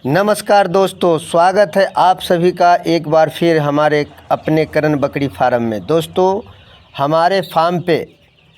नमस्कार दोस्तों, स्वागत है आप सभी का एक बार फिर हमारे अपने करण बकरी फार्म में। दोस्तों, हमारे फार्म पे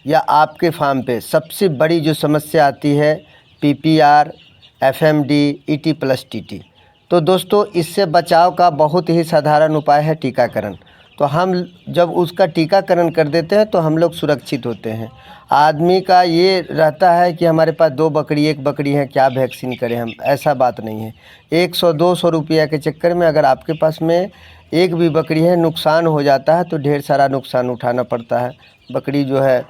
या आपके फार्म पे सबसे बड़ी जो समस्या आती है PPR, FMD, ET plus TT. तो दोस्तों, इससे बचाव का बहुत ही साधारण उपाय है टीकाकरण। तो हम जब उसका टीकाकरण कर देते हैं तो हम लोग सुरक्षित होते हैं। आदमी का ये रहता है कि हमारे पास 2 बकरी 1 बकरी है, क्या वैक्सीन करें हम, ऐसा बात नहीं है। 100-200 रुपया के चक्कर में अगर आपके पास में एक भी बकरी है, नुकसान हो जाता है तो ढेर सारा नुकसान उठाना पड़ता है। बकरी जो है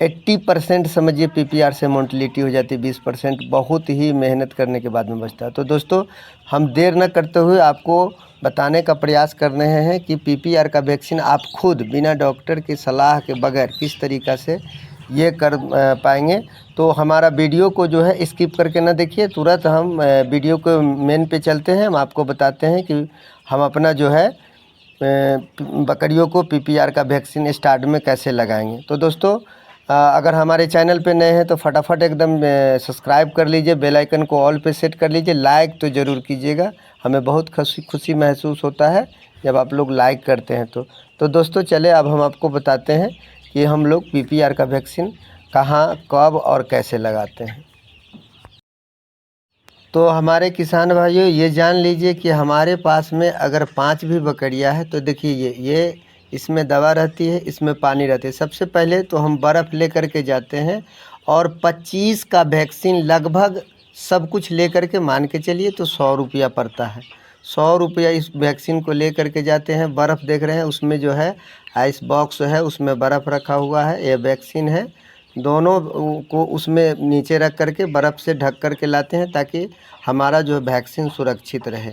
80% समझिए पीपीआर से मोर्टेलिटी हो जाती है, 20% बहुत ही मेहनत करने के बाद में बचता है। तो दोस्तों, हम देर न करते हुए आपको बताने का प्रयास कर रहे हैं कि पीपीआर का वैक्सीन आप खुद बिना डॉक्टर की सलाह के बगैर किस तरीक़ा से ये कर पाएंगे। तो हमारा वीडियो को जो है स्किप करके ना देखिए, तुरंत हम वीडियो को मेन पे चलते हैं। हम आपको बताते हैं कि हम अपना जो है बकरियों को पीपीआर का वैक्सीन स्टार्ट में कैसे लगाएंगे। तो दोस्तों, अगर हमारे चैनल पे नए हैं तो फटाफट एकदम सब्सक्राइब कर लीजिए, बेल आइकन को ऑल पे सेट कर लीजिए, लाइक तो ज़रूर कीजिएगा। हमें बहुत खुशी महसूस होता है जब आप लोग लाइक करते हैं। तो दोस्तों, चले अब हम आपको बताते हैं कि हम लोग पीपीआर का वैक्सीन कहाँ, कब और कैसे लगाते हैं। तो हमारे किसान भाइयों, ये जान लीजिए कि हमारे पास में अगर 5 भी बकरियां हैं तो देखिए ये इसमें दवा रहती है, इसमें पानी रहती है। सबसे पहले तो हम बर्फ़ लेकर के जाते हैं और 25 का वैक्सीन लगभग सब कुछ लेकर के मान के चलिए तो 100 रुपया पड़ता है। 100 रुपया इस वैक्सीन को ले करके जाते हैं। बर्फ़ देख रहे हैं, उसमें जो है आइस बॉक्स है, उसमें बर्फ़ रखा हुआ है, ये वैक्सीन है। दोनों को उसमें नीचे रख करके बर्फ़ से ढक कर के लाते हैं ताकि हमारा जो वैक्सीन सुरक्षित रहे,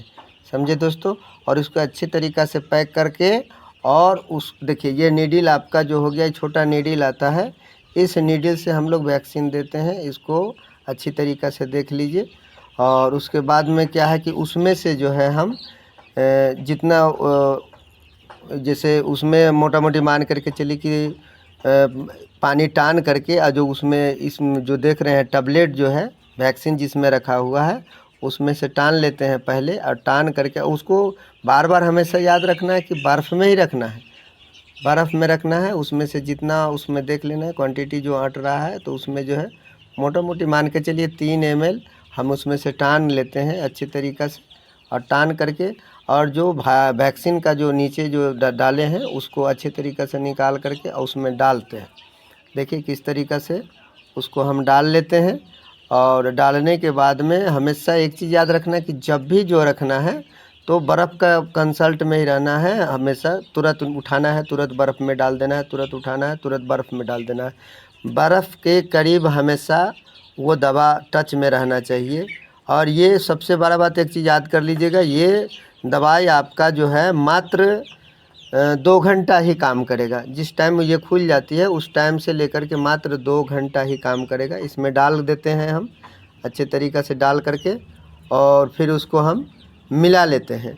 समझे दोस्तों। और इसको अच्छी तरीक़ा से पैक करके और उस देखिए ये नीडल आपका जो हो गया, छोटा नीडल आता है, इस नीडल से हम लोग वैक्सीन देते हैं। इसको अच्छी तरीक़ा से देख लीजिए। और उसके बाद में क्या है कि उसमें से जो है हम जितना जैसे उसमें मोटा मोटी मान करके चलिए कि पानी टान करके जो उसमें इसमें जो देख रहे हैं टैबलेट जो है वैक्सीन जिसमें रखा हुआ है, उसमें से टान लेते हैं पहले। और टान करके उसको बार बार हमेशा याद रखना है कि बर्फ़ में ही रखना है, बर्फ़ में रखना है। उसमें से जितना उसमें देख लेना है क्वांटिटी जो अट रहा है, तो उसमें जो है मोटा मोटी मान के चलिए 3 ml हम उसमें से टान लेते हैं अच्छी तरीक़ा से। और टान करके और जो वैक्सीन का जो नीचे जो डाले हैं उसको अच्छे तरीक़े से निकाल करके और उसमें डालते हैं। देखिए किस तरीक़ा से उसको हम डाल लेते हैं। और डालने के बाद में हमेशा एक चीज़ याद रखना है कि जब भी जो रखना है तो बर्फ़ का कंसल्ट में ही रहना है। हमेशा तुरंत उठाना है, तुरंत बर्फ़ में डाल देना है, तुरंत उठाना है, तुरंत बर्फ़ में डाल देना है। बर्फ़ के करीब हमेशा वो दवा टच में रहना चाहिए। और ये सबसे बड़ा बात एक चीज़ याद कर लीजिएगा, ये दवाई आपका जो है मात्र 2 घंटा ही काम करेगा। जिस टाइम ये खुल जाती है उस टाइम से लेकर के मात्र 2 घंटा ही काम करेगा। इसमें डाल देते हैं हम अच्छे तरीक़े से डाल करके और फिर उसको हम मिला लेते हैं।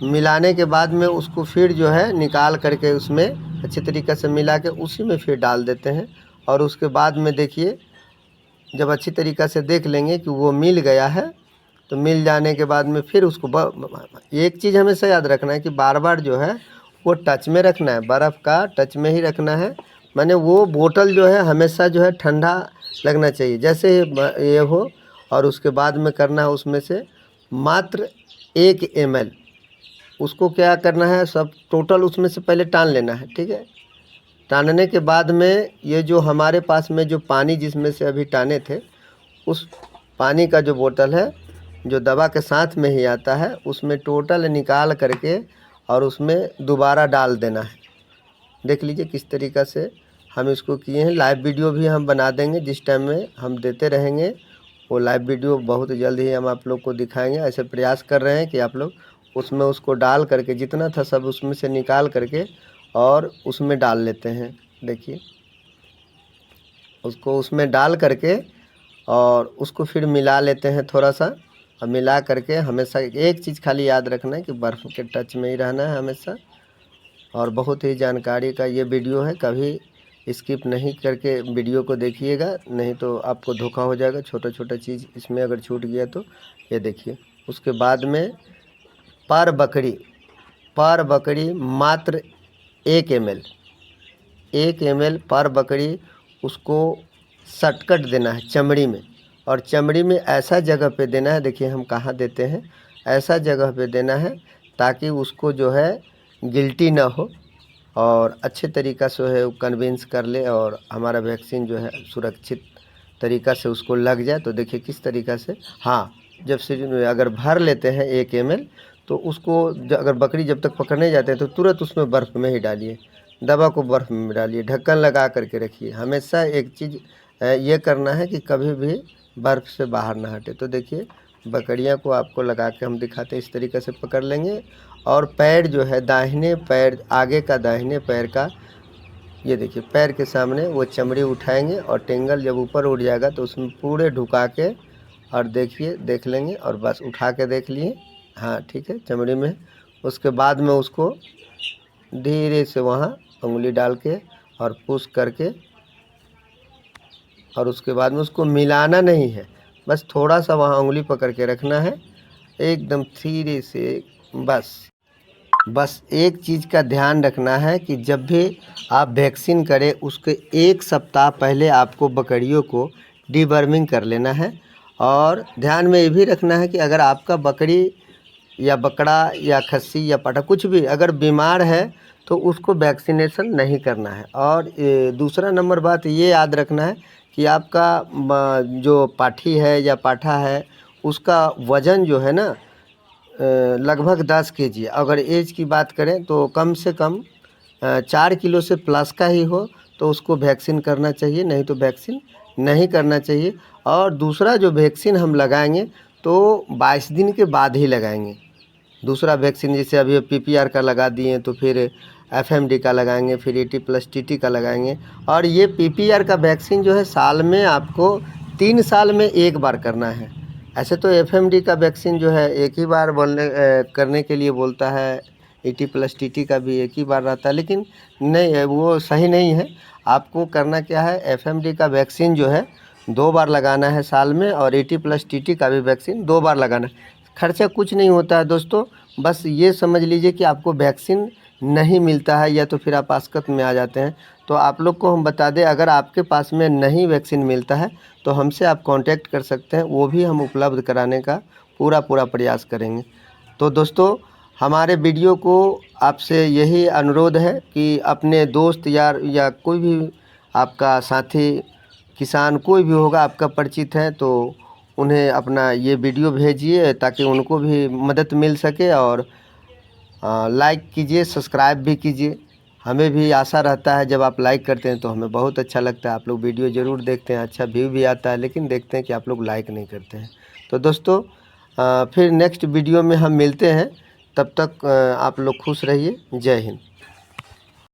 मिलाने के बाद में उसको फिर जो है निकाल करके उसमें अच्छे तरीक़े से मिला के उसी में फिर डाल देते हैं। और उसके बाद में देखिए जब अच्छी तरीक़े से देख लेंगे कि वो मिल गया है, तो मिल जाने के बाद में फिर उसको एक चीज़ हमेशा याद रखना है कि बार बार जो है वो टच में रखना है, बर्फ़ का टच में ही रखना है। माने वो बोतल जो है हमेशा जो है ठंडा लगना चाहिए जैसे ये हो। और उसके बाद में करना है उसमें से मात्र 1 ml उसको क्या करना है, सब टोटल उसमें से पहले टान लेना है, ठीक है। टानने के बाद में ये जो हमारे पास में जो पानी जिसमें से अभी टाने थे, उस पानी का जो बोतल है जो दवा के साथ में ही आता है, उसमें टोटल निकाल करके और उसमें दोबारा डाल देना है। देख लीजिए किस तरीक़ा से हम इसको किए हैं। लाइव वीडियो भी हम बना देंगे, जिस टाइम में हम देते रहेंगे वो लाइव वीडियो बहुत जल्द ही हम आप लोग को दिखाएंगे। ऐसे प्रयास कर रहे हैं कि आप लोग उसमें उसको डाल करके जितना था सब उसमें से निकाल करके और उसमें डाल लेते हैं। देखिए उसको उसमें डाल करके और उसको फिर मिला लेते हैं थोड़ा सा। और मिला करके हमेशा एक चीज़ खाली याद रखना है कि बर्फ़ के टच में ही रहना है हमेशा। और बहुत ही जानकारी का ये वीडियो है, कभी स्किप नहीं करके वीडियो को देखिएगा, नहीं तो आपको धोखा हो जाएगा। छोटा छोटा चीज़ इसमें अगर छूट गया तो ये देखिए उसके बाद में पर बकरी मात्र 1 ml पर बकरी उसको सटकट देना है चमड़ी में। और चमड़ी में ऐसा जगह पे देना है, देखिए हम कहाँ देते हैं, ऐसा जगह पे देना है ताकि उसको जो है गिल्टी ना हो और अच्छे तरीक़ा से है वो कन्विंस कर ले और हमारा वैक्सीन जो है सुरक्षित तरीक़ा से उसको लग जाए। तो देखिए किस तरीक़ा से, हाँ, जब से अगर भर लेते हैं 1 ml तो उसको अगर बकरी जब तक पकड़ने जाते हैं तो तुरंत उसमें बर्फ़ में ही डालिए, दवा को बर्फ़ में डालिए, ढक्कन लगा करके रखिए। हमेशा एक चीज़ ये करना है कि कभी भी बर्फ़ से बाहर ना हटे। तो देखिए बकरियां को आपको लगा के हम दिखाते हैं, इस तरीक़े से पकड़ लेंगे और पैर जो है दाहिने पैर, आगे का दाहिने पैर का, ये देखिए पैर के सामने वो चमड़ी उठाएंगे और टेंगल जब ऊपर उठ जाएगा तो उसमें पूरे ढुका के और देखिए देख लेंगे और बस उठा के देख लिए, हाँ ठीक है चमड़ी में। उसके बाद में उसको धीरे से वहाँ उंगली डाल के और पुश करके और उसके बाद में उसको मिलाना नहीं है, बस थोड़ा सा वहाँ उंगली पकड़ के रखना है एकदम धीरे से। बस एक चीज़ का ध्यान रखना है कि जब भी आप वैक्सीन करें उसके 1 सप्ताह पहले आपको बकरियों को डीवर्मिंग कर लेना है। और ध्यान में ये भी रखना है कि अगर आपका बकरी या बकरा या खस्सी या पाठा कुछ भी अगर बीमार है तो उसको वैक्सीनेशन नहीं करना है। और दूसरा नंबर बात ये याद रखना है कि आपका जो पाठी है या पाठा है उसका वज़न जो है ना लगभग 10 kg, अगर एज की बात करें तो कम से कम 4 किलो से प्लस का ही हो तो उसको वैक्सीन करना चाहिए, नहीं तो वैक्सीन नहीं करना चाहिए। और दूसरा जो वैक्सीन हम लगाएंगे तो 22 दिन के बाद ही लगाएंगे। दूसरा वैक्सीन जैसे अभी PPR का लगा दिए तो फिर FMD का लगाएंगे, फिर 80+ TT का लगाएंगे। और ये PPR का वैक्सीन जो है साल में आपको 3 साल में 1 बार करना है। ऐसे तो FMD का वैक्सीन जो है एक ही बार करने के लिए बोलता है, 80+ TT का भी एक ही बार रहता है, लेकिन नहीं है, वो सही नहीं है। आपको करना क्या है, FMD का वैक्सीन जो है 2 बार लगाना है साल में और 80+ TT का भी वैक्सीन 2 बार लगाना है। खर्चा कुछ नहीं होता है दोस्तों, बस ये समझ लीजिए कि आपको वैक्सीन नहीं मिलता है या तो फिर आप आस्कत में आ जाते हैं तो आप लोग को हम बता दें, अगर आपके पास में नहीं वैक्सीन मिलता है तो हमसे आप कांटेक्ट कर सकते हैं, वो भी हम उपलब्ध कराने का पूरा प्रयास करेंगे। तो दोस्तों हमारे वीडियो को आपसे यही अनुरोध है कि अपने दोस्त यार या कोई भी आपका साथी किसान कोई भी होगा आपका परिचित है तो उन्हें अपना ये वीडियो भेजिए ताकि उनको भी मदद मिल सके। और लाइक कीजिए, सब्सक्राइब भी कीजिए। हमें भी आशा रहता है जब आप लाइक करते हैं तो हमें बहुत अच्छा लगता है। आप लोग वीडियो ज़रूर देखते हैं, अच्छा व्यू भी आता है, लेकिन देखते हैं कि आप लोग लाइक नहीं करते हैं। तो दोस्तों फिर नेक्स्ट वीडियो में हम मिलते हैं, तब तक आप लोग खुश रहिए। जय हिंद।